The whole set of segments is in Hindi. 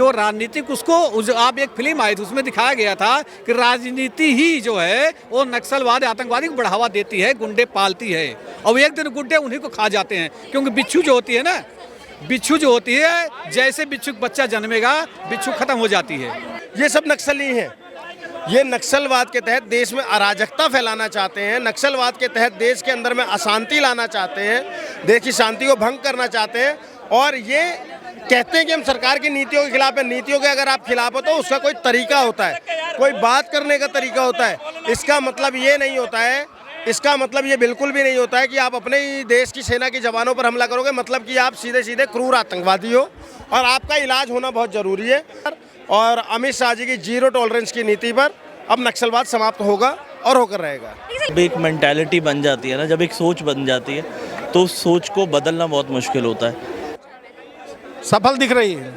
जो राजनीतिक आप एक फिल्म आई थी उसमें दिखाया गया था कि राजनीति ही जो है वो नक्सलवाद आतंकवादी को बढ़ावा देती है, गुंडे पालती है और एक दिन गुंडे उन्हीं को खा जाते हैं। क्योंकि बिच्छू जो होती है ना, बिच्छू जो होती है, जैसे बिच्छू का बच्चा जन्मेगा बिच्छू खत्म हो जाती है। ये सब नक्सली हैं। ये नक्सलवाद के तहत देश में अराजकता फैलाना चाहते हैं, नक्सलवाद के तहत देश के अंदर में अशांति लाना चाहते हैं, देश की शांति को भंग करना चाहते हैं और ये कहते हैं कि हम सरकार की नीतियों के खिलाफ हैं। नीतियों के अगर आप खिलाफ हो तो उसका कोई तरीका होता है, कोई बात करने का तरीका होता है। इसका मतलब ये नहीं होता है, इसका मतलब ये बिल्कुल भी नहीं होता है कि आप अपने ही देश की सेना के जवानों पर हमला करोगे, मतलब कि आप सीधे सीधे क्रूर आतंकवादी हो और आपका इलाज होना बहुत ज़रूरी है। और अमित शाह जी की जीरो टॉलरेंस की नीति पर अब नक्सलवाद समाप्त होगा और होकर रहेगा। जब एक मेंटालिटी बन जाती है ना, जब एक सोच बन जाती है तो उस सोच को बदलना बहुत मुश्किल होता है। सफल दिख रही है,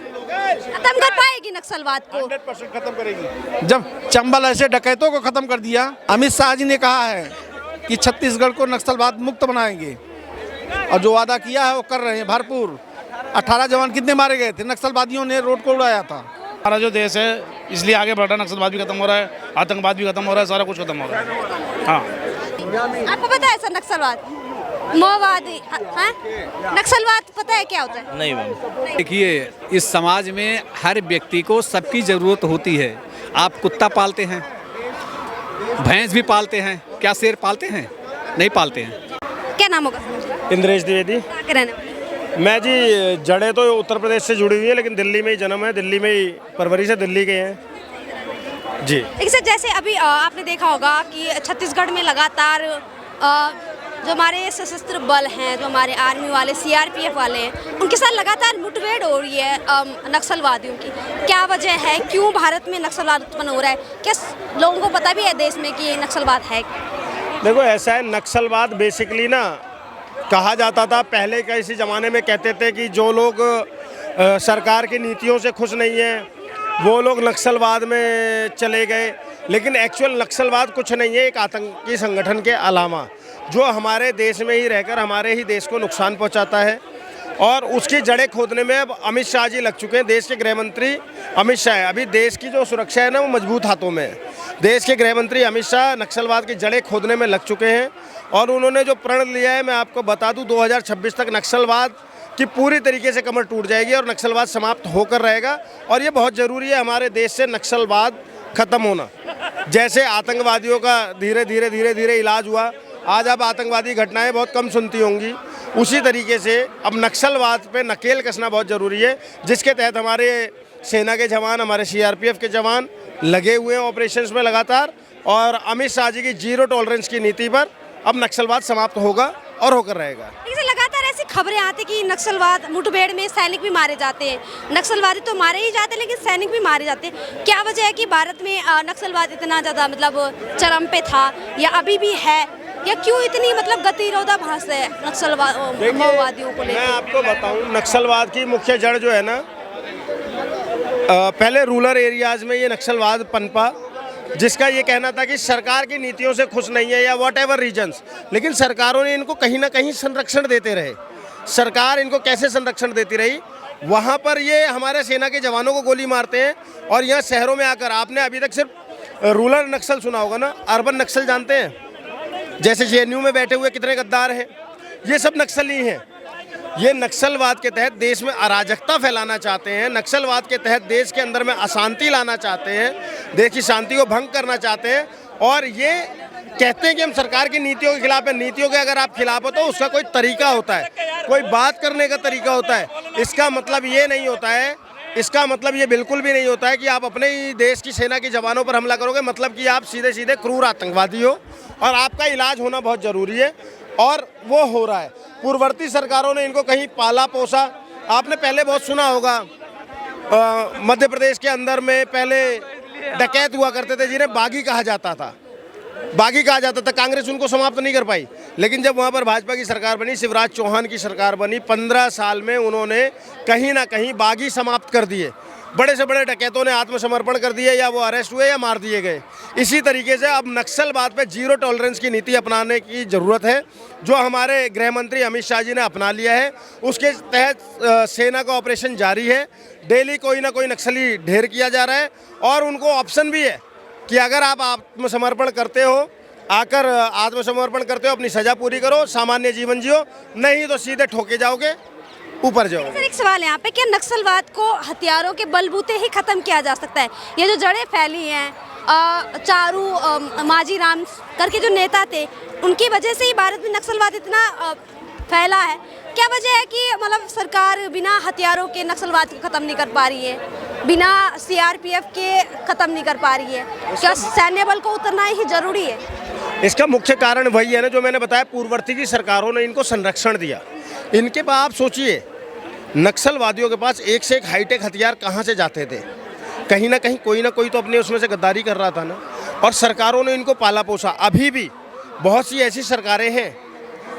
खत्म कर पाएगी नक्सलवाद को, 100% खत्म करेगी। जब चंबल ऐसे डकैतों को खत्म कर दिया। अमित शाह जी ने कहा है कि छत्तीसगढ़ को नक्सलवाद मुक्त बनाएंगे और जो वादा किया है वो कर रहे हैं भरपूर। 18 जवान कितने मारे गए थे, नक्सलवादियों ने रोड को उड़ाया था। हमारा जो देश है इसलिए आगे बढ़ रहा है, नक्सलवाद भी खत्म हो रहा है, आतंकवाद भी खत्म हो रहा है, सारा कुछ खत्म हो रहा है। हाँ, आपको पता है सर नक्सलवाद, माओवादी, हाँ? नक्सलवाद पता है क्या होता है? नहीं मैम। देखिए, इस समाज में हर व्यक्ति को सबकी ज़रूरत होती है। आप कुत्ता पालते हैं, भैंस भी पालते हैं, क्या शेर पालते हैं? नहीं पालते हैं। क्या नाम होगा? इंद्रेश द्विवेदी। कहाँ के रहने वाले? मैं जी जड़ें तो उत्तर प्रदेश से जुड़ी हुई है, लेकिन दिल्ली में ही जन्म है, दिल्ली में ही परवरिश है, दिल्ली के हैं जी। एक सर जैसे अभी आपने देखा होगा कि छत्तीसगढ़ में लगातार जो हमारे सशस्त्र बल हैं, जो हमारे आर्मी वाले, सीआरपीएफ वाले हैं, उनके साथ लगातार मुठभेड़ हो रही है नक्सलवादियों की। क्या वजह है, क्यों भारत में नक्सलवाद उत्पन्न हो रहा है? क्या लोगों को पता भी है देश में कि ये नक्सलवाद है? देखो ऐसा है, नक्सलवाद बेसिकली ना कहा जाता था पहले के इसी ज़माने में, कहते थे कि जो लोग सरकार की नीतियों से खुश नहीं हैं वो लोग नक्सलवाद में चले गए। लेकिन एक्चुअल नक्सलवाद कुछ नहीं है, एक आतंकी संगठन के अलावा जो हमारे देश में ही रहकर हमारे ही देश को नुकसान पहुंचाता है और उसकी जड़ें खोदने में अब अमित शाह जी लग चुके हैं। देश के गृह मंत्री अमित शाह है, अभी देश की जो सुरक्षा है ना वो मजबूत हाथों में है। देश के गृह मंत्री अमित शाह नक्सलवाद की जड़ें खोदने में लग चुके हैं और उन्होंने जो प्रण लिया है, मैं आपको बता दूं 2026 तक नक्सलवाद की पूरी तरीके से कमर टूट जाएगी और नक्सलवाद समाप्त होकर रहेगा। और ये बहुत ज़रूरी है हमारे देश से नक्सलवाद ख़त्म होना। जैसे आतंकवादियों का धीरे धीरे इलाज हुआ, आज आप आतंकवादी घटनाएं बहुत कम सुनती होंगी, उसी तरीके से अब नक्सलवाद पे नकेल कसना बहुत ज़रूरी है, जिसके तहत हमारे सेना के जवान, हमारे सीआरपीएफ के जवान लगे हुए हैं ऑपरेशंस में लगातार। और अमित शाह जी की जीरो टॉलरेंस की नीति पर अब नक्सलवाद समाप्त होगा और होकर रहेगा। लगातार ऐसी खबरें आती कि नक्सलवाद मुठभेड़ में सैनिक भी मारे जाते हैं, नक्सलवादी तो मारे ही जाते हैं लेकिन सैनिक भी मारे जाते हैं। क्या वजह है कि भारत में नक्सलवाद इतना ज़्यादा मतलब चरम पे था या अभी भी है, या क्यों इतनी मतलब गतिरोधाभास है नक्सलवाद माओवादियों को लेकर? मैं आपको बताऊं, नक्सलवाद की मुख्य जड़ जो है ना, पहले रूरल एरियाज़ में ये नक्सलवाद पनपा, जिसका ये कहना था कि सरकार की नीतियों से खुश नहीं है या वॉट एवर रीजन्स, लेकिन सरकारों ने इनको कहीं ना कहीं संरक्षण देते रहे। सरकार इनको कैसे संरक्षण देती रही, वहाँ पर ये हमारे सेना के जवानों को गोली मारते हैं और यहाँ शहरों में आकर, आपने अभी तक सिर्फ रूरल नक्सल सुना होगा ना, अर्बन नक्सल जानते हैं? जैसे जेएनयू में बैठे हुए कितने गद्दार हैं, ये सब नक्सली हैं। ये नक्सलवाद के तहत देश में अराजकता फैलाना चाहते हैं, नक्सलवाद के तहत देश के अंदर में अशांति लाना चाहते हैं, देश की शांति को भंग करना चाहते हैं और ये कहते हैं कि हम सरकार की नीतियों के खिलाफ हैं। नीतियों के अगर आप खिलाफ हो तो उसका कोई तरीका होता है, कोई बात करने का तरीका होता है। इसका मतलब ये नहीं होता है, इसका मतलब ये बिल्कुल भी नहीं होता है कि आप अपने ही देश की सेना के जवानों पर हमला करोगे, मतलब कि आप सीधे सीधे क्रूर आतंकवादी हो और आपका इलाज होना बहुत ज़रूरी है और वो हो रहा है। पूर्ववर्ती सरकारों ने इनको कहीं पाला पोसा। आपने पहले बहुत सुना होगा, मध्य प्रदेश के अंदर में पहले डकैत हुआ करते थे जिन्हें बागी कहा जाता था, बागी कहा जाता था। कांग्रेस उनको समाप्त नहीं कर पाई, लेकिन जब वहाँ पर भाजपा की सरकार बनी, शिवराज चौहान की सरकार बनी, 15 साल में उन्होंने कहीं ना कहीं बागी समाप्त कर दिए। बड़े से बड़े डकैतों ने आत्मसमर्पण कर दिए या वो अरेस्ट हुए या मार दिए गए। इसी तरीके से अब नक्सलवाद पे जीरो टॉलरेंस की नीति अपनाने की ज़रूरत है, जो हमारे गृह मंत्री अमित शाह जी ने अपना लिया है। उसके तहत सेना का ऑपरेशन जारी है। डेली कोई ना कोई नक्सली ढेर किया जा रहा है और उनको ऑप्शन भी है कि अगर आप आत्मसमर्पण करते हो, आकर आत्मसमर्पण करते हो, अपनी सज़ा पूरी करो, सामान्य जीवन जियो, नहीं तो सीधे ठोके जाओगे, ऊपर जाओ। सर एक सवाल है यहाँ पे, क्या नक्सलवाद को हथियारों के बलबूते ही खत्म किया जा सकता है? ये जो जड़ें फैली हैं, चारू माजी राम करके जो नेता थे, उनकी वजह से ही भारत में नक्सलवाद इतना फैला है। क्या वजह है कि मतलब सरकार बिना हथियारों के नक्सलवाद को ख़त्म नहीं कर पा रही है, बिना सीआरपीएफ के ख़त्म नहीं कर पा रही है? क्या सैन्य बल को उतरना ही जरूरी है? इसका मुख्य कारण वही है ना, जो मैंने बताया, पूर्ववर्ती की सरकारों ने इनको संरक्षण दिया। इनके पास आप सोचिए, नक्सलवादियों के पास एक से एक हाईटेक हथियार कहाँ से जाते थे? कहीं ना कहीं कोई ना कोई तो अपने उसमें से गद्दारी कर रहा था ना, और सरकारों ने इनको पाला पोसा। अभी भी बहुत सी ऐसी सरकारें हैं,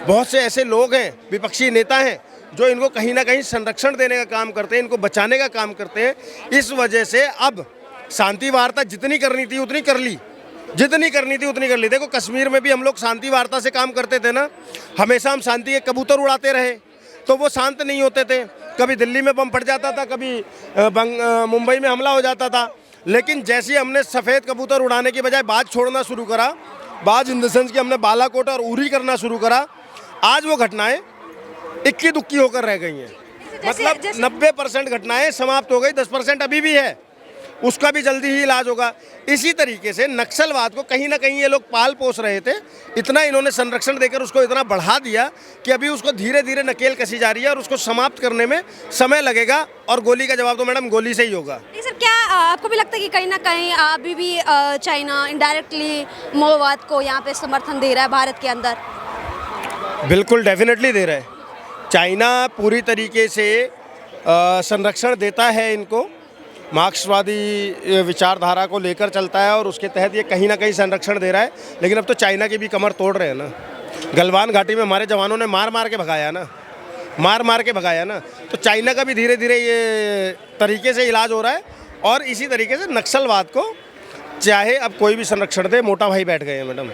बहुत से ऐसे लोग हैं, विपक्षी नेता हैं, जो इनको कहीं ना कहीं संरक्षण देने का काम करते हैं, इनको बचाने का काम करते हैं। इस वजह से अब शांति वार्ता जितनी करनी थी उतनी कर ली, जितनी करनी थी उतनी कर ली। देखो, कश्मीर में भी हम लोग शांति वार्ता से काम करते थे ना, हमेशा हम शांति के कबूतर उड़ाते रहे तो वो शांत नहीं होते थे। कभी दिल्ली में बम फट जाता था, कभी मुंबई में हमला हो जाता था। लेकिन जैसे ही हमने सफ़ेद कबूतर उड़ाने की बजाय बाज छोड़ना शुरू करा, बाज इन द सेंस कि हमने बालाकोट और उरी करना शुरू करा, आज वो घटनाएं इक्की दुक्की होकर रह गई हैं। मतलब 90% घटनाएं समाप्त हो गई, 10% अभी भी है, उसका भी जल्दी ही इलाज होगा। इसी तरीके से नक्सलवाद को कहीं ना कहीं ये लोग पाल पोस रहे थे, इतना इन्होंने संरक्षण देकर उसको इतना बढ़ा दिया कि अभी उसको धीरे धीरे नकेल कसी जा रही है और उसको समाप्त करने में समय लगेगा। और गोली का जवाब तो मैडम गोली से ही होगा। सर, क्या आपको भी लगता है कि कहीं ना कहीं अभी भी चाइना इनडायरेक्टली माओवाद को यहाँ पे समर्थन दे रहा है भारत के अंदर? बिल्कुल, डेफिनेटली दे रहा है। चाइना पूरी तरीके से संरक्षण देता है इनको, मार्क्सवादी विचारधारा को लेकर चलता है और उसके तहत ये कहीं ना कहीं संरक्षण दे रहा है। लेकिन अब तो चाइना की भी कमर तोड़ रहे हैं ना। गलवान घाटी में हमारे जवानों ने मार मार के भगाया ना, मार मार के भगाया ना। तो चाइना का भी धीरे धीरे ये तरीके से इलाज हो रहा है। और इसी तरीके से नक्सलवाद को चाहे अब कोई भी संरक्षण दे, मोटा भाई बैठ गए हैं मैडम।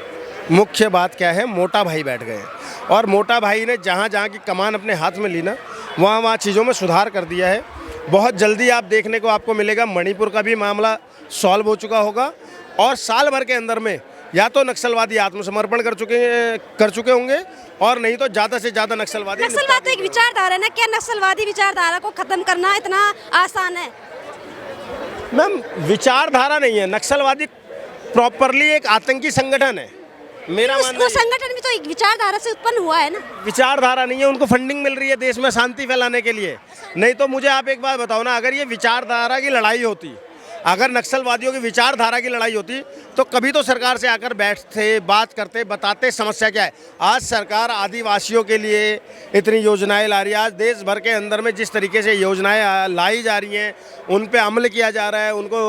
मुख्य बात क्या है, मोटा भाई बैठ गए हैं। और मोटा भाई ने जहाँ जहाँ की कमान अपने हाथ में ली ना, वहाँ वहाँ चीज़ों में सुधार कर दिया है। बहुत जल्दी आप देखने को आपको मिलेगा, मणिपुर का भी मामला सॉल्व हो चुका होगा और साल भर के अंदर में या तो नक्सलवादी आत्मसमर्पण कर चुके होंगे और नहीं तो ज़्यादा से ज़्यादा नक्सलवाद तो एक विचारधारा है ना, क्या नक्सलवादी विचारधारा को खत्म करना इतना आसान है? मैम, विचारधारा नहीं है, नक्सलवादी प्रॉपरली एक आतंकी संगठन है। मेरा मानना है संगठन भी तो एक विचारधारा से उत्पन्न हुआ है ना। विचारधारा नहीं है, उनको फंडिंग मिल रही है देश में शांति फैलाने के लिए। नहीं तो मुझे आप एक बात बताओ ना, अगर ये विचारधारा की लड़ाई होती, अगर नक्सलवादियों की विचारधारा की लड़ाई होती तो कभी तो सरकार से आकर बैठते, बात करते, बताते समस्या क्या है। आज सरकार आदिवासियों के लिए इतनी योजनाएं ला रही है। आज देश भर के अंदर में जिस तरीके से योजनाएं लाई जा रही हैं, उन पे अमल किया जा रहा है, उनको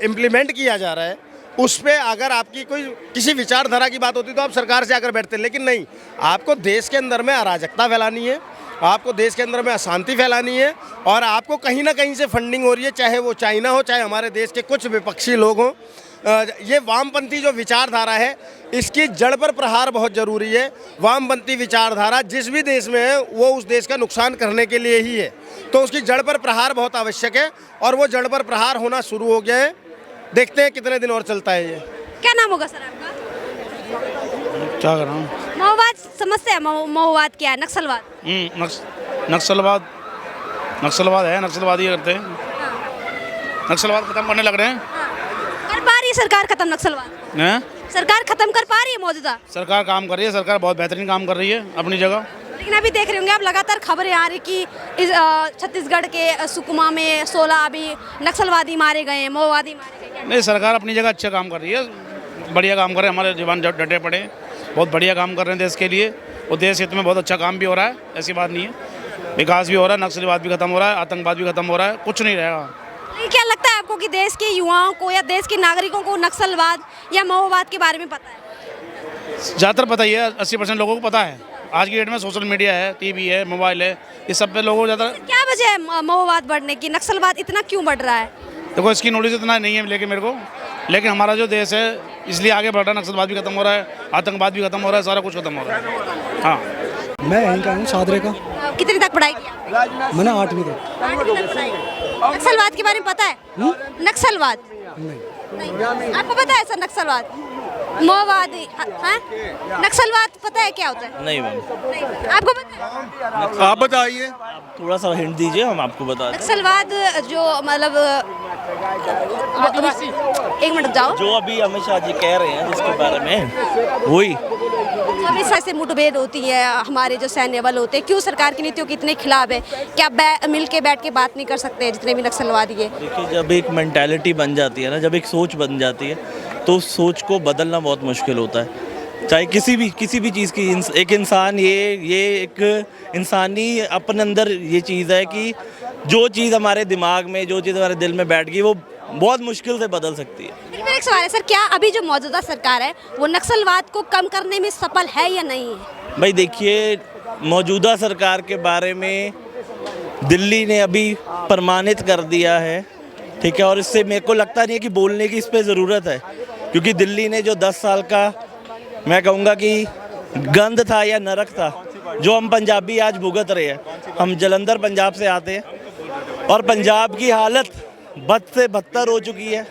इम्प्लीमेंट किया जा रहा है, उस पर अगर आपकी कोई किसी विचारधारा की बात होती तो आप सरकार से आकर बैठते। लेकिन नहीं, आपको देश के अंदर में अराजकता फैलानी है, आपको देश के अंदर में अशांति फैलानी है और आपको कहीं ना कहीं से फंडिंग हो रही है, चाहे वो चाइना हो, चाहे हमारे देश के कुछ विपक्षी लोग हों। ये वामपंथी जो विचारधारा है, इसकी जड़ पर प्रहार बहुत ज़रूरी है। वामपंथी विचारधारा जिस भी देश में है वो उस देश का नुकसान करने के लिए ही है, तो उसकी जड़ पर प्रहार बहुत आवश्यक है और वो जड़ पर प्रहार होना शुरू हो गया है। देखते हैं कितने दिन और चलता है ये। क्या नाम होगा सर आपका? क्या कर रहा हूँ? माओवाद समस्या है, माओवाद क्या है? नक्सलवाद? नक्सलवाद है, नक्सलवादी करते हैं। नक्सलवाद खत्म करने लग रहे हैं। कर पा रही है सरकार खत्म नक्सलवाद? सरकार खत्म कर पा रही है? मौजूदा सरकार काम कर रही है, सरकार बहुत बेहतरीन काम कर रही है अपनी जगह। लेकिन अभी देख रहे होंगे आप, लगातार खबरें आ रही कि इस छत्तीसगढ़ के सुकमा में 16 अभी नक्सलवादी मारे गए हैं, माओवादी मारे गए। नहीं, सरकार अपनी जगह अच्छा काम कर रही है, बढ़िया काम कर रहे हैं। हमारे जवान डटे पड़े हैं, बहुत बढ़िया काम कर रहे हैं देश के लिए, और देश हित में बहुत अच्छा काम भी हो रहा है। ऐसी बात नहीं है, विकास भी हो रहा है, नक्सलवाद भी खत्म हो रहा है, आतंकवाद भी खत्म हो रहा है, कुछ नहीं रहेगा। लेकिन क्या लगता है आपको कि देश के युवाओं को या देश के नागरिकों को नक्सलवाद या माओवाद के बारे में पता है? ज़्यादातर पता ही है, 80% लोगों को पता है, आज की डेट में सोशल मीडिया है, टीवी है, मोबाइल है, इस सब पे लोगों को ज़्यादा क्या वजह है महोवाद बढ़ने की, नक्सलवाद इतना क्यों बढ़ रहा है? देखो इसकी नॉलेज इतना नहीं है लेकिन मेरे को, लेकिन हमारा जो देश है इसलिए आगे बढ़ रहा है, नक्सलवाद भी खत्म हो रहा है, आतंकवाद भी खत्म हो रहा है, सारा कुछ खत्म हो रहा है। हाँ, मैं यहीं का हूँ, सादरे का। कितनी तक पढ़ाई किया? मैंने 8वीं तक। 8वीं तक पढ़ाई। नक्सलवाद के बारे में पता है? नक्सलवाद नहीं। आपको पता है सर नक्सलवाद, माओवादी, हाँ? नक्सलवाद पता है क्या होता है? नहीं मैम, नहीं। आपको पता है? आप बताइए। थोड़ा सा हिंट दीजिए, हम आपको बता दें। नक्सलवाद जो मतलब एक मिनट जाओ, जो अभी अमित शाह जी कह रहे हैं जिसके बारे में, वही हमेशा से मुठभेड़ होती है, हमारे जो सैन्य बल होते हैं, क्यों सरकार की नीतियों के इतने खिलाफ है? क्या मिल के बैठ के बात नहीं कर सकते जितने भी नक्सलवादी है? देखिए, जब एक मेंटालिटी बन जाती है ना, जब एक सोच बन जाती है, तो उस सोच को बदलना बहुत मुश्किल होता है। चाहे किसी भी चीज़ की एक इंसान ये एक इंसानी अपने अंदर ये चीज़ है कि जो चीज़ हमारे दिमाग में, जो चीज़ हमारे दिल में बैठ गई, वो बहुत मुश्किल से बदल सकती है। लेकिन मेरा एक सवाल है सर, क्या अभी जो मौजूदा सरकार है वो नक्सलवाद को कम करने में सफल है या नहीं है? भाई देखिए, मौजूदा सरकार के बारे में दिल्ली ने अभी प्रमाणित कर दिया है, ठीक है, और इससे मेरे को लगता नहीं है कि बोलने की इस पर ज़रूरत है, क्योंकि दिल्ली ने जो 10 साल का, मैं कहूँगा कि गंद था या नरक था, जो हम पंजाबी आज भुगत रहे हैं। हम जलंधर पंजाब से आते हैं और पंजाब की हालत बद से बदतर हो चुकी है।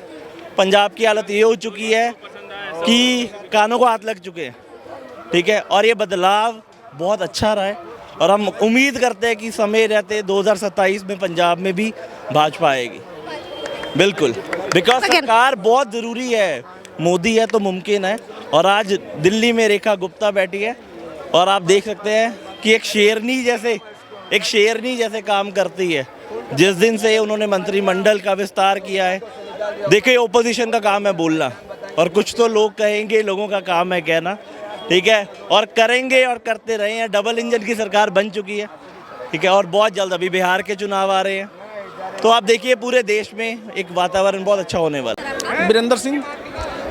पंजाब की हालत ये हो चुकी है कि कानों को हाथ लग चुके हैं, ठीक है, और ये बदलाव बहुत अच्छा रहा है और हम उम्मीद करते हैं कि समय रहते 2027 में पंजाब में भी भाजपा आएगी। बिल्कुल, बिकॉज सरकार बहुत ज़रूरी है। मोदी है तो मुमकिन है, और आज दिल्ली में रेखा गुप्ता बैठी है और आप देख सकते हैं कि एक शेरनी जैसे काम करती है। जिस दिन से उन्होंने मंत्रिमंडल का विस्तार किया है, देखिए ओपोजिशन का काम है बोलना, और कुछ तो लोग कहेंगे, लोगों का काम है कहना, ठीक है, और करेंगे और करते रहे हैं। डबल इंजन की सरकार बन चुकी है, ठीक है, और बहुत जल्द अभी बिहार के चुनाव आ रहे हैं, तो आप देखिए पूरे देश में एक वातावरण बहुत अच्छा होने वाला है। वीरेंद्र सिंह।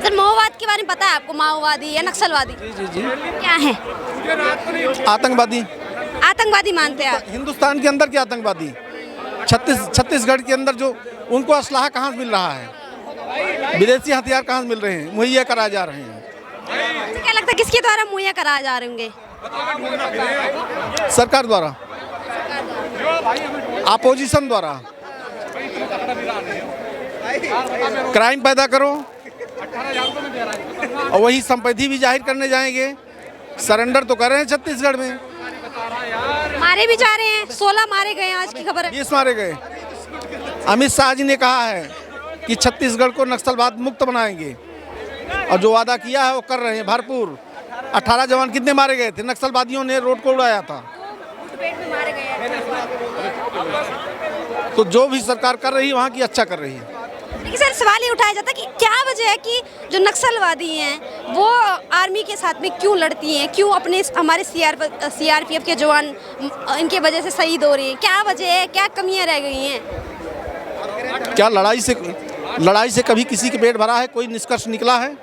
सर माओवाद के बारे में पता है आपको? माओवादी या नक्सलवादी जी। क्या है? आतंकवादी। आतंकवादी मानते हैं आप? हिंदुस्तान के अंदर के आतंकवादी। छत्तीसगढ़ के अंदर जो उनको असलाह कहाँ से मिल रहा है, विदेशी हथियार कहाँ से मिल रहे हैं, मुहैया कराए जा रहे हैं। तो क्या लगता है किसके द्वारा मुहैया कराए जा रहे होंगे? सरकार द्वारा, अपोजिशन द्वारा। क्राइम पैदा करो और वही संपत्ति भी जाहिर करने जाएंगे। सरेंडर तो कर रहे हैं छत्तीसगढ़ में, मारे भी जा रहे हैं। 16 मारे गए, आज की खबर है। 20 मारे गए। अमित शाह जी ने कहा है कि छत्तीसगढ़ को नक्सलवाद मुक्त बनाएंगे, और जो वादा किया है वो कर रहे हैं भरपूर। 18 जवान कितने मारे गए थे? नक्सलवादियों ने रोड को उड़ाया था। तो जो भी सरकार कर रही है वहाँ की अच्छा कर रही है। लेकिन सर सवाल ये उठाया जाता है कि क्या वजह है कि जो नक्सलवादी हैं वो आर्मी के साथ में क्यों लड़ती हैं, क्यों अपने हमारे सीआरपीएफ के जवान इनके वजह से शहीद हो रहे हैं? क्या वजह है, क्या कमियां रह गई हैं? क्या लड़ाई से कभी किसी के पेट भरा है? कोई निष्कर्ष निकला है?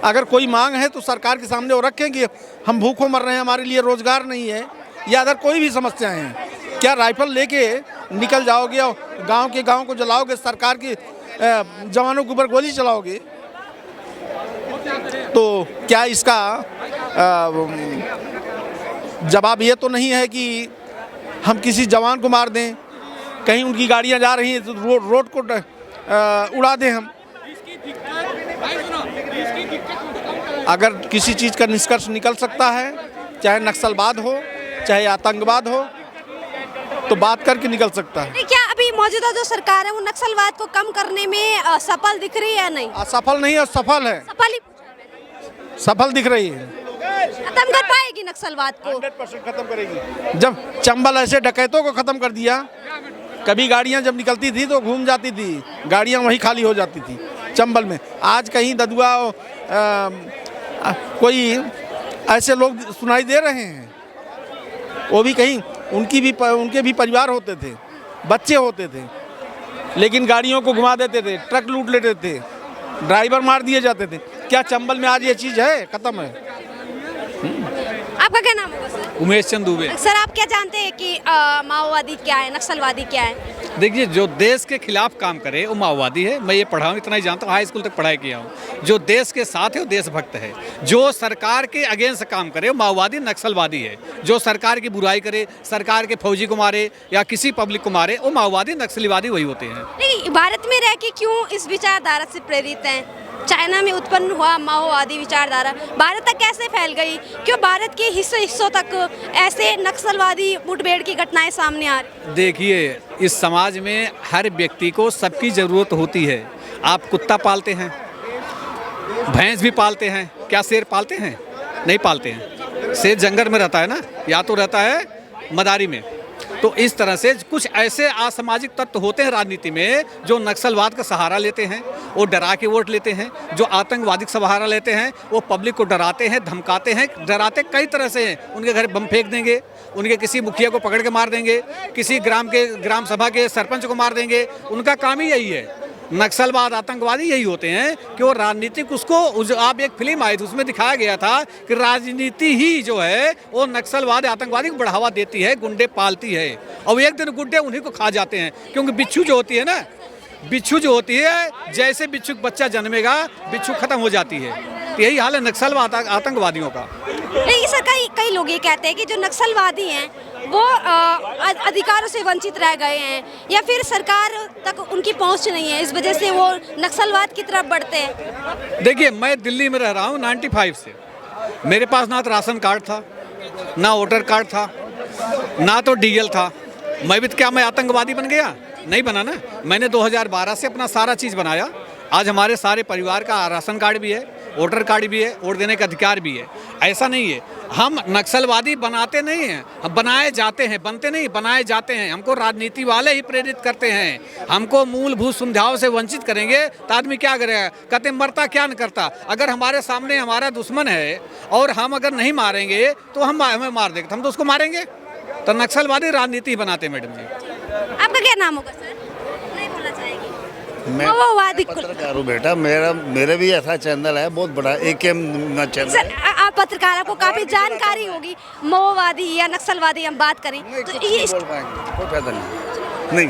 अगर कोई मांग है तो सरकार के सामने वो रखें कि हम भूखों मर रहे हैं, हमारे लिए रोजगार नहीं है, या अगर कोई भी समस्याएं हैं। क्या राइफल लेके निकल जाओगे और गांव के गांव को जलाओगे, सरकार के जवानों के ऊपर गोली चलाओगे? तो क्या इसका जवाब ये तो नहीं है कि हम किसी जवान को मार दें, कहीं उनकी गाड़ियां जा रही हैं तो रोड को उड़ा दें हम। अगर किसी चीज़ का निष्कर्ष निकल सकता है, चाहे नक्सलवाद हो चाहे आतंकवाद हो, तो बात करके निकल सकता है। क्या अभी मौजूदा जो सरकार है वो नक्सलवाद को कम करने में सफल दिख रही है या नहीं? असफल नहीं है, सफल है। सफल दिख रही है। खत्म कर पाएगी नक्सलवाद को? 100% खत्म करेगी। जब चंबल ऐसे डकैतों को खत्म कर दिया, कभी गाड़ियां जब निकलती थी तो घूम जाती थी, गाड़ियां वहीं खाली हो जाती थी चंबल में। आज कहीं ददुआ कोई ऐसे लोग सुनाई दे रहे हैं, वो भी कहीं उनके भी परिवार होते थे, बच्चे होते थे, लेकिन गाड़ियों को घुमा देते थे, ट्रक लूट लेते थे, ड्राइवर मार दिए जाते थे। क्या चंबल में आज ये चीज़ है? खत्म है। आपका क्या नाम होगा सर? उमेश चंद दुबे। सर आप क्या जानते हैं कि माओवादी क्या है, नक्सलवादी क्या है? देखिए, जो देश के खिलाफ काम करे वो माओवादी है। मैं ये पढ़ा हूँ, इतना ही जानता हूँ, हाई स्कूल तक पढ़ाई किया हूँ। जो देश के साथ है वो देशभक्त है। जो सरकार के अगेंस्ट काम करे वो माओवादी नक्सलवादी है। जो सरकार की बुराई करे, सरकार के फौजी को मारे या किसी पब्लिक को मारे, वो माओवादी नक्सलवादी वही होते हैं। नहीं, भारत में रह के क्यों इस विचारधारा से प्रेरित हैं? चाइना में उत्पन्न हुआ माओवादी विचारधारा भारत तक कैसे फैल गई? क्यों भारत के हिस्सों तक ऐसे नक्सलवादी मुठभेड़ की घटनाएं सामने आ रही? देखिए, इस समाज में हर व्यक्ति को सबकी ज़रूरत होती है। आप कुत्ता पालते हैं, भैंस भी पालते हैं, क्या शेर पालते हैं? नहीं पालते हैं। शेर जंगल में रहता है ना, या तो रहता है मदारी में। तो इस तरह से कुछ ऐसे असामाजिक तत्व होते हैं राजनीति में जो नक्सलवाद का सहारा लेते हैं, वो डरा के वोट लेते हैं। जो आतंकवादी का सहारा लेते हैं वो पब्लिक को डराते हैं, धमकाते हैं। डराते कई तरह से हैं। उनके घर बम फेंक देंगे, उनके किसी मुखिया को पकड़ के मार देंगे, किसी ग्राम सभा के सरपंच को मार देंगे। उनका काम ही यही है। नक्सलवाद, आतंकवादी यही होते हैं कि वो राजनीतिक आप एक फिल्म आई थी उसमें दिखाया गया था कि राजनीति ही जो है वो नक्सलवाद, आतंकवादी को बढ़ावा देती है, गुंडे पालती है। और एक दिन गुंडे उन्हीं को खा जाते हैं। क्योंकि बिच्छू जो होती है ना, बिच्छू जो होती है, जैसे बिच्छू बच्चा जन्मेगा बिच्छू खत्म हो जाती है। तो यही हाल है नक्सलवाद, आतंकवादियों का। नहीं सर, कई लोग ये कहते हैं कि जो नक्सलवादी हैं वो अधिकारों से वंचित रह गए हैं या फिर सरकार तक उनकी पहुंच नहीं है, इस वजह से वो नक्सलवाद की तरफ बढ़ते हैं। देखिए, मैं दिल्ली में रह रहा हूँ 95 से। मेरे पास ना तो राशन कार्ड था, ना वोटर कार्ड था, ना तो डीएल था। मैं आतंकवादी बन गया? नहीं बना ना। मैंने 2012 से अपना सारा चीज़ बनाया। आज हमारे सारे परिवार का राशन कार्ड भी है, वोटर कार्ड भी है, वोट देने का अधिकार भी है। ऐसा नहीं है हम नक्सलवादी बनाते नहीं हैं, हम बनाए जाते हैं। बनते नहीं, बनाए जाते हैं। हमको राजनीति वाले ही प्रेरित करते हैं। हमको मूलभूत सुविधाओं से वंचित करेंगे तो आदमी क्या करेगा? कहते मरता क्या न करता। अगर हमारे सामने हमारा दुश्मन है और हम अगर नहीं मारेंगे तो हमें मार देंगे, तो हम तो उसको मारेंगे। तो नक्सलवादी राजनीति बनाते मैडम जी। आपका क्या नाम होगा सर? नहीं बोलना चाहेंगे? मैं पत्रकार हूँ बेटा। मेरा भी ऐसा चैनल है, बहुत बड़ा AKM चैनल। सर आप पत्रकार, आपको काफी जानकारी होगी। माओवादी या नक्सलवादी हम बात करें तो बोल पाएंगे, कोई फायदा नहीं।